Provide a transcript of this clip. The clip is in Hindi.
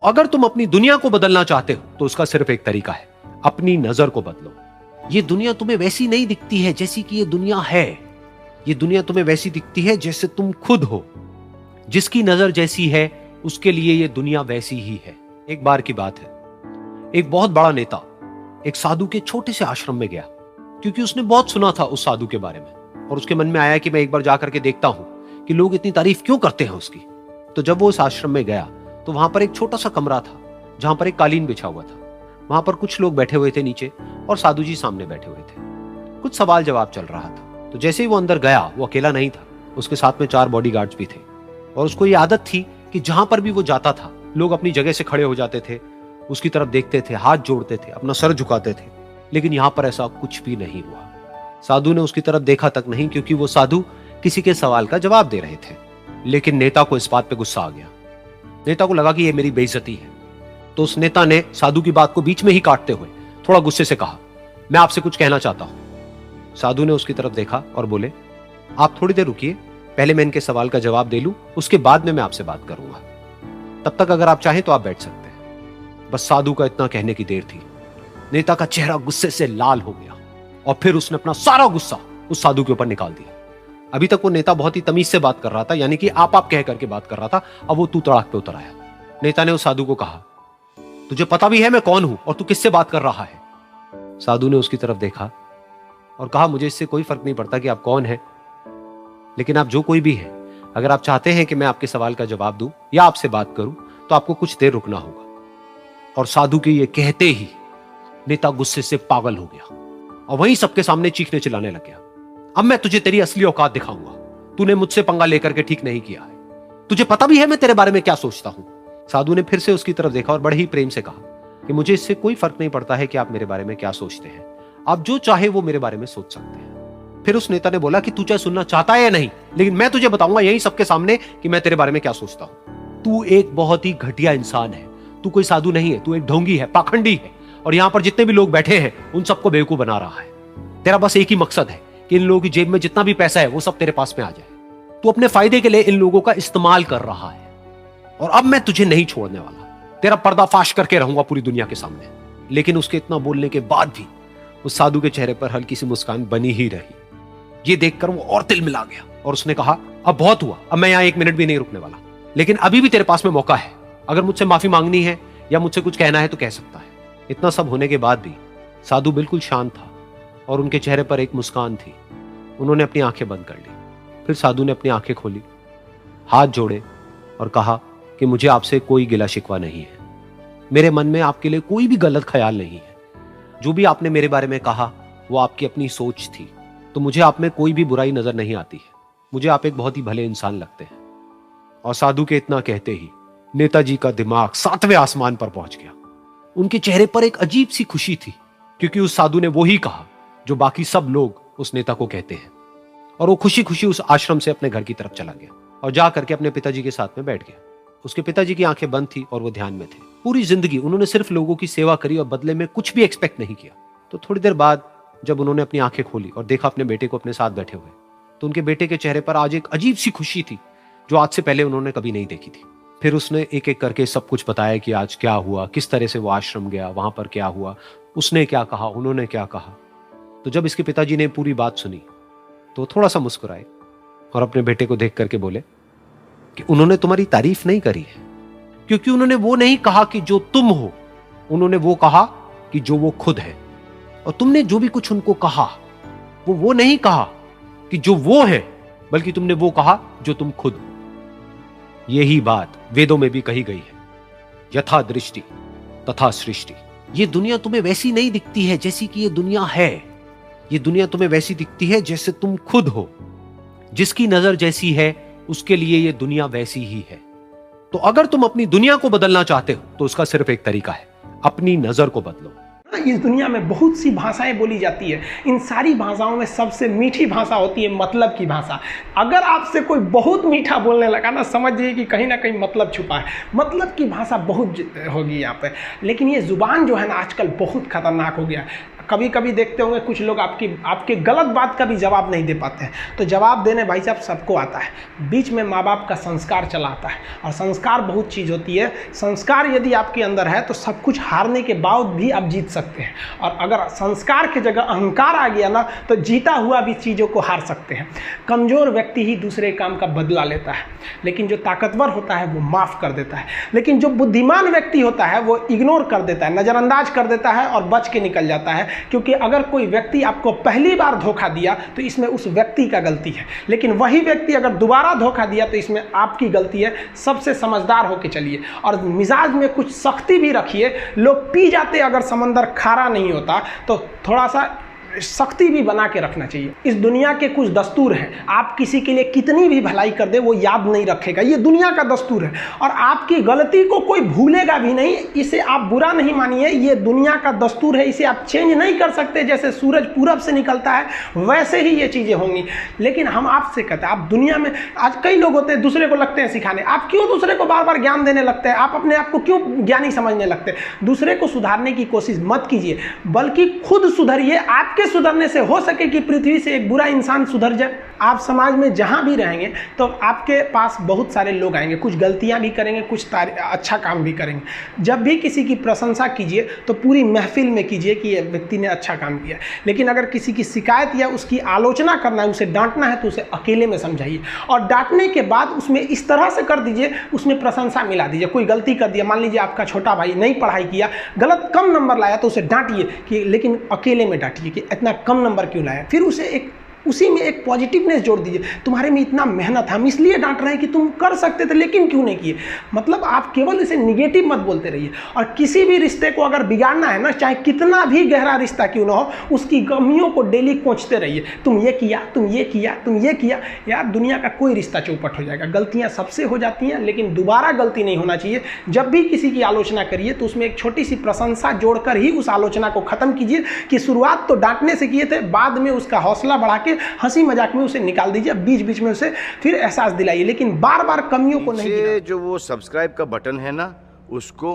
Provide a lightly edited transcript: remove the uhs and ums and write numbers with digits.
अगर तुम अपनी दुनिया को बदलना चाहते हो तो उसका सिर्फ एक तरीका है, अपनी नजर को बदलो। ये दुनिया तुम्हें वैसी नहीं दिखती है जैसी कि ये दुनिया है। ये दुनिया तुम्हें वैसी दिखती है जैसे तुम खुद हो। जिसकी नजर जैसी है उसके लिए ये दुनिया वैसी ही है। एक बार की बात है, एक बहुत बड़ा नेता एक साधु के छोटे से आश्रम में गया, क्योंकि उसने बहुत सुना था उस साधु के बारे में, और उसके मन में आया कि मैं एक बार जाकर के देखता हूं कि लोग इतनी तारीफ क्यों करते हैं उसकी। तो जब वो उस आश्रम में गया तो वहां पर एक छोटा सा कमरा था जहां पर एक कालीन बिछा हुआ था। वहां पर कुछ लोग बैठे हुए थे नीचे और साधु जी सामने बैठे हुए थे। कुछ सवाल जवाब चल रहा था। तो जैसे ही वो अंदर गया, वो अकेला नहीं था, उसके साथ में 4 बॉडीगार्ड्स भी थे। और उसको ये आदत थी कि जहां पर भी वो जाता था लोग अपनी जगह से खड़े हो जाते थे, उसकी तरफ देखते थे, हाथ जोड़ते थे, अपना सर झुकाते थे। लेकिन यहां पर ऐसा कुछ भी नहीं हुआ। साधु ने उसकी तरफ देखा तक नहीं, क्योंकि वो साधु किसी के सवाल का जवाब दे रहे थे। लेकिन नेता को इस बात पे गुस्सा आ गया। नेता को लगा कि ये मेरी बेइज्जती है। तो उस नेता ने साधु की बात को बीच में ही काटते हुए थोड़ा गुस्से से कहा, मैं आपसे कुछ कहना चाहता हूं। साधु ने उसकी तरफ देखा और बोले, आप थोड़ी देर रुकिए, पहले मैं इनके सवाल का जवाब दे लूं, उसके बाद में मैं आपसे बात करूंगा। तब तक अगर आप चाहें तो आप बैठ सकते हैं। बस साधु का इतना कहने की देर थी। नेता का चेहरा गुस्से से लाल हो गया और फिर उसने अपना सारा गुस्सा उस साधु के ऊपर निकाल दिया। अभी तक वो नेता बहुत ही तमीज से बात कर रहा था, यानी कि आप कह करके बात कर रहा था। अब वो तू तड़ाक पे उतर आया। नेता ने उस साधु को कहा, तुझे पता भी है मैं कौन हूं और तू किससे बात कर रहा है? साधु ने उसकी तरफ देखा और कहा, मुझे इससे कोई फर्क नहीं पड़ता कि आप कौन हैं, लेकिन आप जो कोई भी है, अगर आप चाहते हैं कि मैं आपके सवाल का जवाब दूं या आपसे बात करूं तो आपको कुछ देर रुकना होगा। और साधु के ये कहते ही नेता गुस्से से पागल हो गया और वहीं सबके सामने चीखने चिल्लाने लग गया, अब मैं तुझे तेरी असली औकात दिखाऊंगा। तूने मुझसे पंगा लेकर के ठीक नहीं किया है। तुझे पता भी है मैं तेरे बारे में क्या सोचता हूं। साधु ने फिर से उसकी तरफ देखा और बड़े ही प्रेम से कहा कि मुझे इससे कोई फर्क नहीं पड़ता है कि आप मेरे बारे में क्या सोचते हैं। आप जो चाहे वो मेरे बारे में सोच सकते हैं। फिर उस नेता ने बोला कि तू चाहे सुनना चाहता है या नहीं, लेकिन मैं तुझे बताऊंगा यही सबके सामने कि मैं तेरे बारे में क्या सोचता हूं। तू एक बहुत ही घटिया इंसान है। तू कोई साधु नहीं है, तू एक ढोंगी है, पाखंडी है, और यहां पर जितने भी लोग बैठे हैं उन सबको बेवकूफ बना रहा है। तेरा बस एक ही मकसद है कि इन लोगों की जेब में जितना भी पैसा है वो सब तेरे पास में आ जाए। तू अपने फायदे के लिए इन लोगों का इस्तेमाल कर रहा है और अब मैं तुझे नहीं छोड़ने वाला। तेरा पर्दाफाश करके रहूंगा पूरी दुनिया के सामने। लेकिन उसके इतना बोलने के बाद भी उस साधु के चेहरे पर हल्की सी मुस्कान बनी ही रही। ये देखकर वो और तिल मिला गया और उसने कहा, अब बहुत हुआ, अब मैं यहां 1 मिनट भी नहीं रुकने वाला। लेकिन अभी भी तेरे पास में मौका है। अगर मुझसे माफी मांगनी है या मुझसे कुछ कहना है तो कह सकता है। इतना सब होने के बाद भी साधु बिल्कुल शांत था और उनके चेहरे पर एक मुस्कान थी। उन्होंने अपनी आंखें बंद कर ली। फिर साधु ने अपनी आंखें खोली, हाथ जोड़े और कहा कि मुझे आपसे कोई गिला शिकवा नहीं है। मेरे मन में आपके लिए कोई भी गलत ख्याल नहीं है। जो भी आपने मेरे बारे में कहा वो आपकी अपनी सोच थी, तो मुझे आप में कोई भी बुराई नजर नहीं आती है। मुझे आप एक बहुत ही भले इंसान लगते हैं। और साधु के इतना कहते ही नेताजी का दिमाग 7वें आसमान पर पहुंच गया। उनके चेहरे पर एक अजीब सी खुशी थी, क्योंकि उस साधु ने वो ही कहा जो बाकी सब लोग उस नेता को कहते हैं। और वो खुशी खुशी उस आश्रम से अपने घर की तरफ चला गया और जा करके अपने पिताजी के साथ में बैठ गया। उसके पिताजी की आंखें बंद थी और वो ध्यान में थे। पूरी जिंदगी उन्होंने सिर्फ लोगों की सेवा करी और बदले में कुछ भी एक्सपेक्ट नहीं किया। तो थोड़ी देर बाद जब उन्होंने अपनी आंखें खोली और देखा अपने बेटे को अपने साथ बैठे हुए, तो उनके बेटे के चेहरे पर आज एक अजीब सी खुशी थी जो आज से पहले उन्होंने कभी नहीं देखी थी। फिर उसने एक एक करके सब कुछ बताया कि आज क्या हुआ, किस तरह से वो आश्रम गया, वहां पर क्या हुआ, उसने क्या कहा, उन्होंने क्या कहा। तो जब इसके पिताजी ने पूरी बात सुनी तो थोड़ा सा मुस्कुराए और अपने बेटे को देख करके बोले कि उन्होंने तुम्हारी तारीफ नहीं करी है, क्योंकि उन्होंने वो नहीं कहा कि जो तुम हो, उन्होंने वो कहा कि जो वो खुद है। और तुमने जो भी कुछ उनको कहा वो नहीं कहा कि जो वो है, बल्कि तुमने वो कहा जो तुम खुद हो। यही बात वेदों में भी कही गई है, यथा दृष्टि तथा सृष्टि। ये दुनिया तुम्हें वैसी नहीं दिखती है जैसी कि ये दुनिया है। ये दुनिया तुम्हें वैसी दिखती है जैसे तुम खुद हो। जिसकी नजर जैसी है उसके लिए ये दुनिया वैसी ही है। तो अगर तुम अपनी दुनिया को बदलना चाहते हो तो उसका सिर्फ एक तरीका है, अपनी नजर को बदलो। इस दुनिया में बहुत सी भाषाएं बोली जाती है। इन सारी भाषाओं में सबसे मीठी भाषा होती है मतलब की भाषा। अगर आपसे कोई बहुत मीठा बोलने लगा ना, समझिए कि कहीं ना कहीं मतलब छुपा है। मतलब की भाषा बहुत होगी यहाँ पे। लेकिन ये जुबान जो है ना आजकल बहुत खतरनाक हो गया। कभी कभी देखते होंगे कुछ लोग आपके गलत बात का भी जवाब नहीं दे पाते हैं। तो जवाब देने भाई साहब सबको आता है, बीच में माँ बाप का संस्कार चला आता है। और संस्कार बहुत चीज़ होती है, संस्कार यदि आपके अंदर है तो सब कुछ हारने के बाद भी आप जीत सकते हैं। और अगर संस्कार की जगह अहंकार आ गया ना तो जीता हुआ भी चीज़ों को हार सकते हैं। कमज़ोर व्यक्ति ही दूसरे काम का बदला लेता है, लेकिन जो ताकतवर होता है वो माफ़ कर देता है। लेकिन जो बुद्धिमान व्यक्ति होता है वो इग्नोर कर देता है, नज़रअंदाज कर देता है और बच के निकल जाता है। क्योंकि अगर कोई व्यक्ति आपको पहली बार धोखा दिया तो इसमें उस व्यक्ति का गलती है, लेकिन वही व्यक्ति अगर दोबारा धोखा दिया तो इसमें आपकी गलती है। सबसे समझदार होकर चलिए और मिजाज में कुछ सख्ती भी रखिए। लोग पी जाते अगर समंदर खारा नहीं होता तो थोड़ा सा सख्ती भी बना के रखना चाहिए। इस दुनिया के कुछ दस्तूर हैं, आप किसी के लिए कितनी भी भलाई कर दे वो याद नहीं रखेगा, ये दुनिया का दस्तूर है। और आपकी गलती को कोई भूलेगा भी नहीं, इसे आप बुरा नहीं मानिए, ये दुनिया का दस्तूर है, इसे आप चेंज नहीं कर सकते। जैसे सूरज पूरब से निकलता है वैसे ही ये चीज़ें होंगी। लेकिन हम आपसे कहते हैं, आप दुनिया में आज कई लोग होते हैं दूसरे को लगते हैं सिखाने, आप क्यों दूसरे को बार बार ज्ञान देने लगते हैं? आप अपने आप को क्यों ज्ञानी समझने लगते हैं? दूसरे को सुधारने की कोशिश मत कीजिए, बल्कि खुद सुधरिए। आपके सुधरने से हो सके कि पृथ्वी से एक बुरा इंसान सुधर जाए। आप समाज में जहां भी रहेंगे तो आपके पास बहुत सारे लोग आएंगे, कुछ गलतियां भी करेंगे, कुछ अच्छा काम भी करेंगे। जब भी किसी की प्रशंसा कीजिए तो पूरी महफिल में कीजिए कि ये व्यक्ति ने अच्छा काम किया। लेकिन अगर किसी की शिकायत या उसकी आलोचना करना है, उसे डांटना है, तो उसे अकेले में समझाइए। और डांटने के बाद उसमें इस तरह से कर दीजिए, उसमें प्रशंसा मिला दीजिए। कोई गलती कर दिया, मान लीजिए आपका छोटा भाई नहीं पढ़ाई किया, गलत कम नंबर लाया, तो उसे डांटिए कि, लेकिन अकेले में डांटिए कि इतना कम नंबर क्यों लाया। फिर उसे उसी में एक पॉजिटिवनेस जोड़ दीजिए, तुम्हारे में इतना मेहनत, हम इसलिए डांट रहे हैं कि तुम कर सकते थे लेकिन क्यों नहीं किए। मतलब आप केवल इसे निगेटिव मत बोलते रहिए। और किसी भी रिश्ते को अगर बिगाड़ना है ना, चाहे कितना भी गहरा रिश्ता क्यों ना हो, उसकी कमियों को डेली कोंचते रहिए। तुम ये किया, तुम ये किया, तुम ये किया। यार दुनिया का कोई रिश्ता चौपट हो जाएगा। गलतियां सबसे हो जाती हैं, लेकिन दोबारा गलती नहीं होना चाहिए। जब भी किसी की आलोचना करिए तो उसमें एक छोटी सी प्रशंसा जोड़कर ही उस आलोचना को खत्म कीजिए कि शुरुआत तो डांटने से किए थे, बाद में उसका हौसला बढ़ा के हंसी मजाक में उसे निकाल दीजिए, बीच बीच में उसे फिर एहसास दिलाइए, लेकिन बार बार कमियों को नहीं। जो वो सब्सक्राइब का बटन है ना, उसको